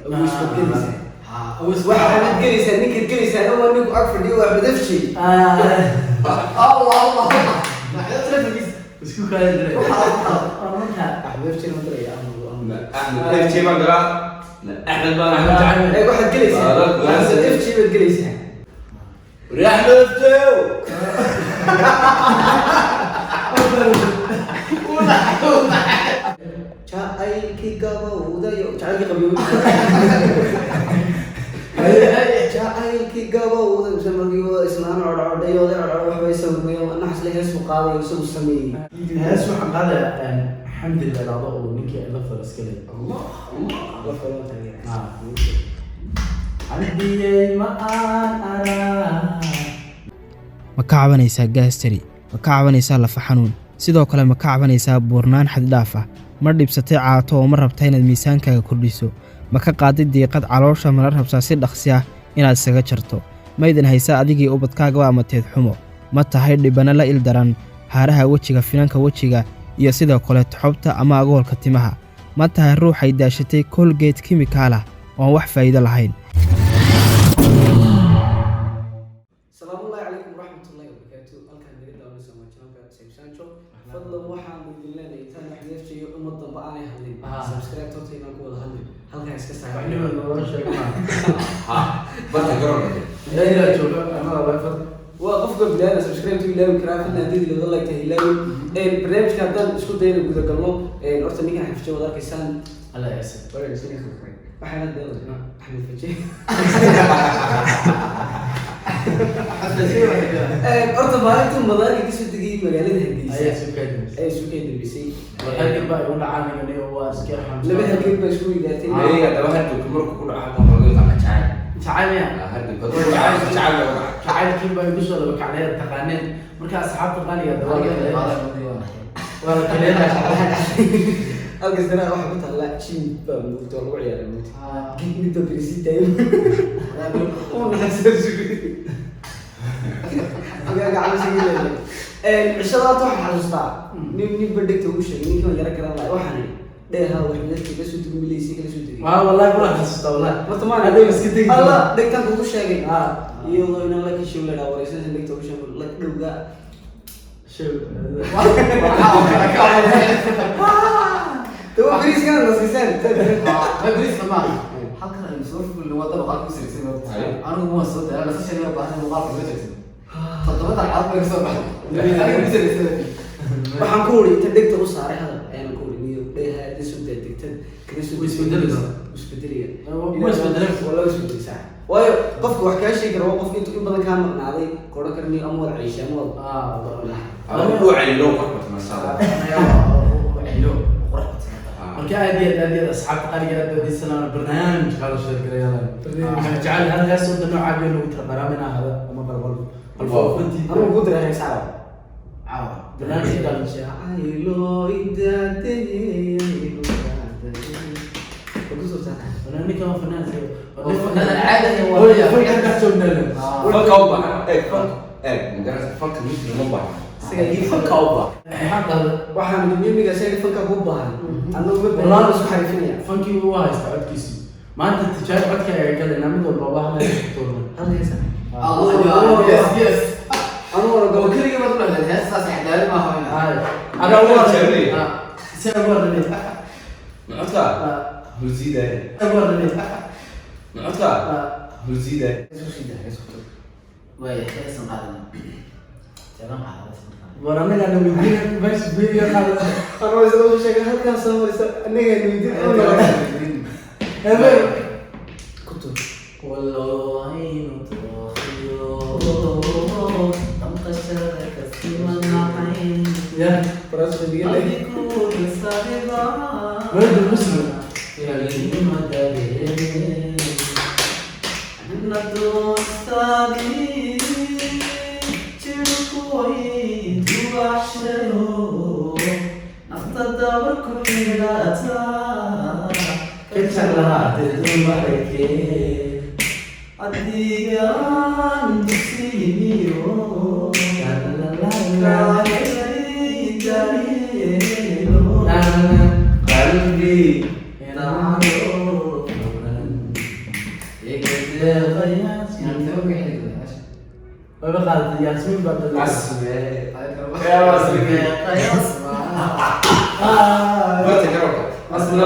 وش بتجلسه واحد جلسه نيك جلسه هو نيك اكثر دي واحد بدفشي الله ما حدا ترى بس كل كلام دري احمد بدفشي ما ادري يا احمد بدفشي ما ادري احمد ما احمد اي واحد جلسه احمد بدفشي بتجلسه ريح بدفشي jacaylkii gabowdayo jacaylkii qabiyo jacaylkii gabowdayo markii wada islaan codcodayooda codcod waxbay sameeyeen naxas la hees u qaaday isagu sameeyay hees waxaan qaadayaa alxamdulillah dhacdo oo ninkii la faraskale allah la faraskale عندي ما أنا ma ka cabanaysaa gaastari ma ka cabanaysaa lafa xanuun sidoo kale ma ka cabanaysaa buurnaan xad dhaaf ah ma dhibsatay caato oo ma rabtaa inaad miisaankaaga kordhiso ma ka qaaday diiqad caloosha mala rabtaa si dhaqsi ah inaad isaga jarto maydan haysaa adigii ubadkaaga ama teed xumo ma tahay dhibana la il daran haaraha wejiga finanka wejiga iyo sidoo kale xubta ama agoolka timaha ma tahay ruuxay daashatay Colgate chemical ah oo wax faa'iido lahayn فضل waxaan idin leenahay tan wax yeeshay ummadda baaanay hadlin subscribe to tina ku wada hadlin halka iska saar waxna loo sheegay bata garoon ila jooga ama la fad waa qofka bilaana subscribe to ilaawi karaafin hadii la like tahay ilaawi barnaamijka hadan isku dayno guda galno horta ninkan xafjo wada arkaysan alla yaasir wareeg soo khakray waxaan hadda Axmed Faji horta maalintii madaarka ka soo degay magaalada Hargeysa ay soo kaydisay waxay baa u dhacaanay waa iska xamsa laba halkii baa isku yidaatay ayaga daba hadda markuu ku dhaco qofka laga qaadan jacayl jacayl hadda jacaylkii baa igu soo laba kacnay taqaaneen marka asxaabta qaaliga waa kaleena halka sana waxa ku taala jin baa muddo lagu ciyaaray muddo midda president oo naxsan suuqi aga gacan siiyay cishada waxaan xasuustaa nin badhigta ugu sheegay ninkan yara garan lahay waxaan dheeha wax midka ka soo degay milaysi kala soo degay wallahi kula xasuustaa wallahi horta ma aday iska degay allah dhigtan ugu sheegay iyadoo inaan la kashiyo la dhawaraysan dhigta ugu sheegay la dhowga تو بريس كان نصيصان بريس ما halkan ay soo fudul wada baqal ku sirsan anigu ma soo daa la soo sheegay baahan muuqaal ku jirta todobada cad bay soo baxay waxaan ku wari inta dhigta u saaray hadal ayaan ku wari niyo dheeha soo degtay kana soo isbedeliya wala isbedelisa waayo qofku wax ka sheegi karo qofku intuu in badan ka maqnaaday qoran karni ama wada ciisha ama ama uu caylo qorta masala marka aad asxaabta qaaliga dadii sanad barnaamij kala sheegalayaan waxaan jecel halkaas oo dhan caabiyo lagu tabaramina hada ama balbal alfaafanti anu ku diray saar barnaamij kala aylo idadee barnaamij kama fanaan انا العاده هي فكر كتبنا فكوبا مجرد فكر مش الموضوع فكوبا waxaan midnimiga sheegay fanka ku baahan annagu barnaamij isku xarifinaya fanki waa istacadkiisi maanta tijaab codka ay galeen mid walba waa hal toorna hal heesa الله يس انا ورا لو كل يوم اطلع الهسه احداث ما هو انا ورا سيرفر معطى هزيده معطى هزيده وي حسن هذا تمام على ورامي انا مدير بس بيا خلاص انا عايز اقول شيء هل كان صور اني مدير كنت والله متوخيو تنقشر كسيما عين يا براس بيقول لي كل صاحبا ولد المسلم يا لي مداري انا دوستاني تشكوي دواشرو نفتدور كل لاتا كتشلات المحكي أديان تسينيو لا قلبي ينعرف يعني تمام كده كده ماشي وبقى ياسمين بدل اسمع يا واسمك قياس ما تجربك اصلا لا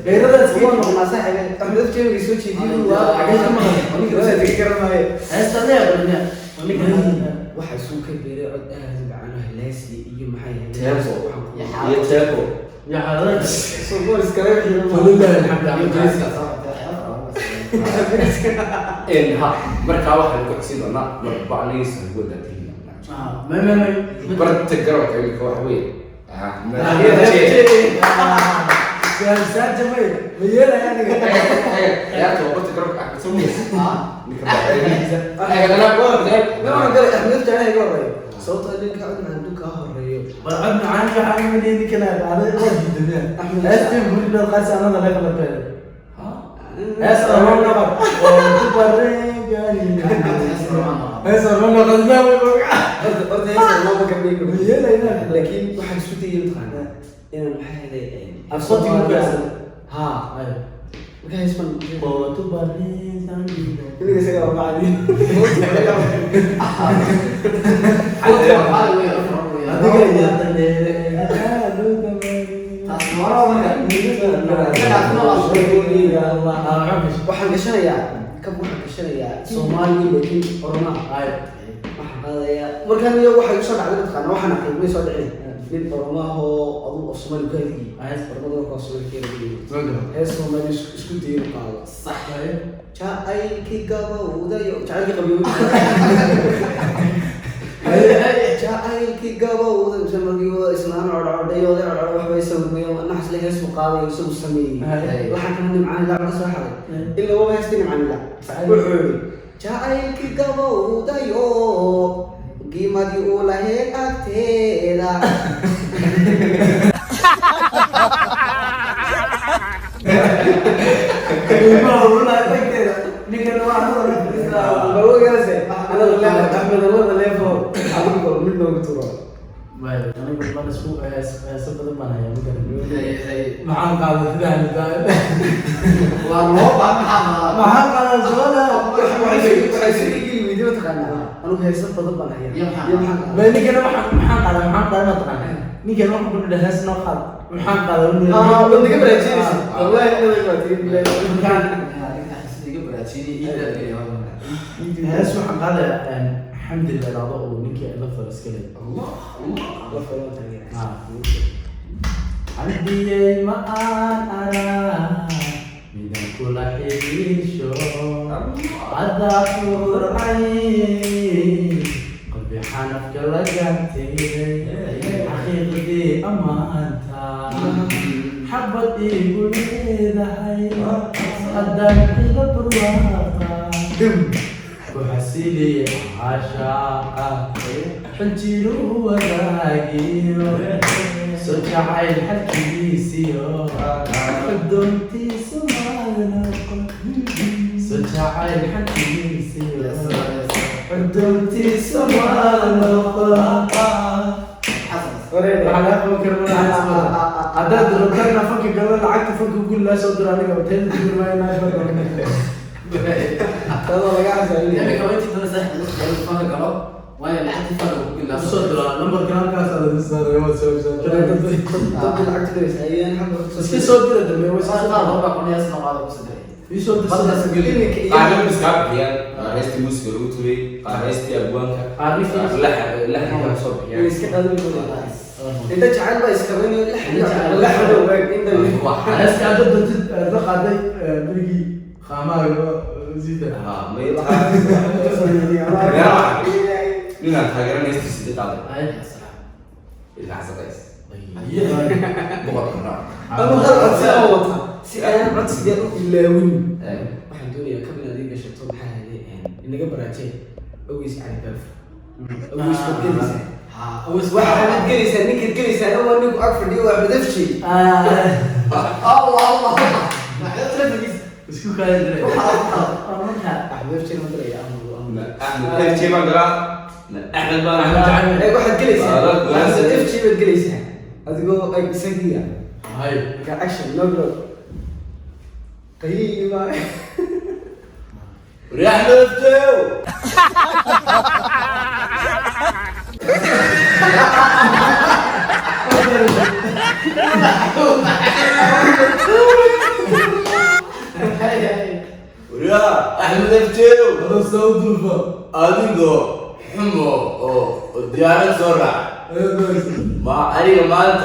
غيرada iska noqonaa saaxiib Axmed Jeewi soo jeediyay waa xagee ma ninka waa tagi karamay waxa soo ka beeray cod aad bacana halaasi iyo maxay تيابو يا تيابو يا حضرتك soo boris kale ولله الحمد لله ان ها marka waxa lagu xisii doonaa bacniis wada tiina ما barta تجربك ilka wax weey سال جميل ويلا يعني يا تو barta تجربك axmed Axmed Jeewi iga horeeyo sababta ninka cod aan duka horeeyo وعدنا عنك حاجه دي كده على وجه الدنيا أحمد استلم كل القاس انا لا غلط اسال رونا وتبرجاني اسال رونا غزنا قلت هيك ما بكمل يلا يلا لكن waxaan isku dayay imtixaan inaan maxay leeyahay الصوت يقول ها ايوه marka isman وتبرجاني iniga isaga waa macadi هذيك يا تنين waxaan gashanayaa kab waxaan gashanayaa Soomaali laakiin Oromo ايوه waxaan qaadayaa markaan iyo waxa isu dhacday dadkan waxaan aqoon way soo dhacay nin Oromo oo adu Soomaali ka hadii Oromada ka soo keenay ee Soomaali isku diin qaado صح jacaylki gabowdayo jacaylki qabiyo jacaylki gabowda markii wada islaan codcodhayo waxbay sameeyeen naxas la hees qaadayo soo sameeyay waxaan kan nimcaan la soo xaday illa waa heestii nimcaan la wuxuu jacaylki gabowdayo qiimadii uu lahayd agteeda Axmed wada leefo adigu mid noogu turo انا قلت انا اسبوع سبت ما هي معاك على الثاني والله ما معاك على الزوالة waxay sii video taqaanaa anu heeso badan baan hayaa ما نيجي انا محاك على ما تقنع نيجي نروح نقول له هاس ناخذ محاك على wadniga baraajinaysa wallahi wadniga baraajinaysa هاس محاك هذا الحمد لله العضاء ونيجي لفظ اسكلي الله la falo taageera عندي ما أنا من كل حيشو أذكر عين قلبي حنفك لقيتي حقيقتي أمانتا حبتي قولي ذهي قدمتي لبرواقا وحسيلي عشاقا حنجيلو وذاقيو سجعي الحكيسيو قدمتي سمعنا سجعي الحكيسيو قدمتي سمعنا على فكر عدد ركنا فك قبل عكت فك كل لا صدر عليك وتنزل ما يناشر tado laga casaalay يعني كمان تقدر صح فاهم قرب وانا لحد فرق كل صدر نمبر كان كاس على السنه يوم سوي dad lacagta leeyahay بس في صدر ده هو صار ربع كوني اسمع هذا بس ده في صدر قاعد مسكاب يعني هستي موسك روتري هستي ابوانك عارف لا صوب يعني iska qadin inta jacayl baa iska baniyo la xado inta ناس قاعده ضد قاعده بريجي خامه زيد ما يطلع من هاجرنا هستي سيدي قاعد هاي السلام اللي حسب كويس بقى ama qalad si aan wata si aan cod sidee u ilaawin waxaan doonayaa kabin adiga gashato maxaa helay inaga baraajay ogeys cali baaf ogeys ka gelaysa waxaad gelaysaa ninka gelaysaa waa ninku ag fadhiyo waa madafshi الله الله ما حدا تركز اسكو كان madafshi ma diraya احمد كيف شيء ما قرا أحمد بقى اي واحد جلس بس اف جي بتجلس اdigoo ay isagiya هاي ka action no no qayli ma ريح لفتو وريا أحمد لفتو هذا صوت الفا أديكو حمو ديارة سرعة ما أريد ما أنت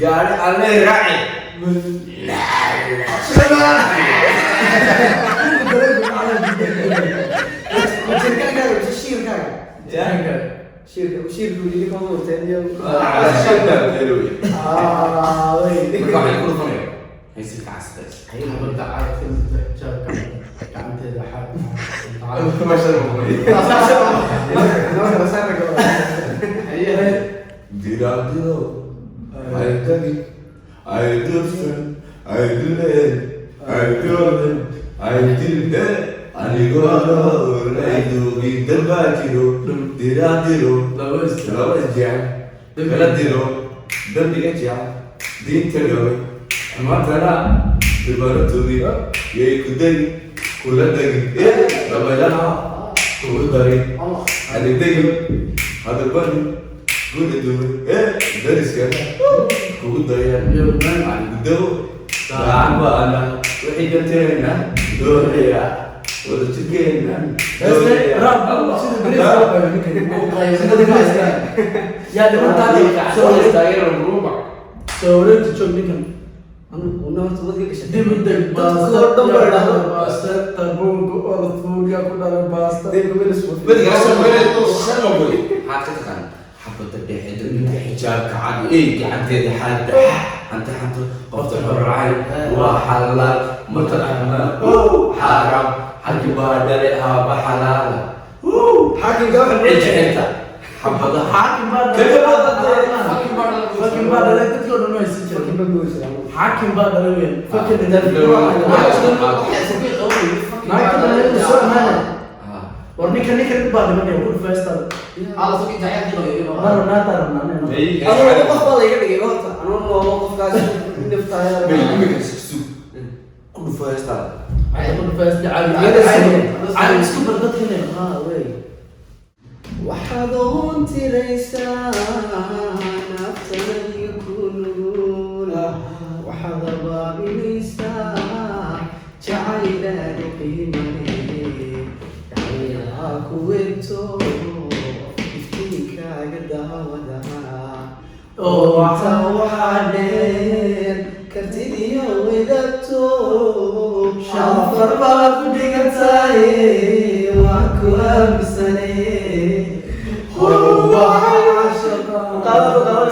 قاعد أنا راعي شيرك اللي كان مرتين يوم راح يكون خمير هيسيك عسكري هي بدك عارف جاب كان تهدى حاجة ما شاء هي ديرو I do I do I do أنا قولو رايدو بيقدر باكيرو ديرو لو أرجع بلديرو دبي أرجع دين تلوي ما ترى ببرتوني يكدي كل دقيقة لما يلعب كل دقيقة أنا دقيقة هذا بني كل دقيقة درس كذا كل دقيقة أنا بدو تعب أنا وحيدتنا دوريا ولا تجينا يا دي ما تعرف سوي داير الربع سويت تشوف لكم ونور تبغى كيش دي بدك باستا تربون أرثو يا كنا باستا دي بقول اسمه بدي أسوي بقولي حاطط كان حبة الدحيد حجاب كعادي إيه قاعد تدي حد أنت قفت الرعي وحلال متأمل حرام حق بادرها بحلال حاكم قاعد إيش أنت حبة حاكم بعد فكر بعد لا تقول إنه يسجل حاكم بعد وين فكر ده ما يقدر يسوي هذا ورنيك بعد ما يقول فاستر على صوت الجايات دي لو مرة ناتر أنا موقف والله يقدر يقول أنا موقف قاعد نفتح كل فاستر يقول فاستر عارف اسكو بردت هنا وين وحضنت ليس نفتنا يكونون وحض بابي ليس جعل قيمني يا كويتو يفتيك قدها ودها وحالين كرتيني ودتو شافر باب دقتاي واكو بسني هو عاشق قلب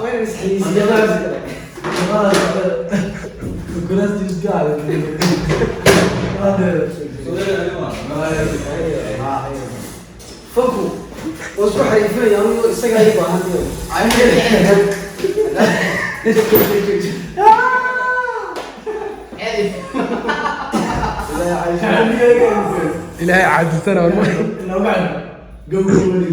وين مسحيس الناس دي قاعدة فكوا وصو حريفين يا أمي إستقى يبقى إلهي عاد السنة والله لو بعد قبل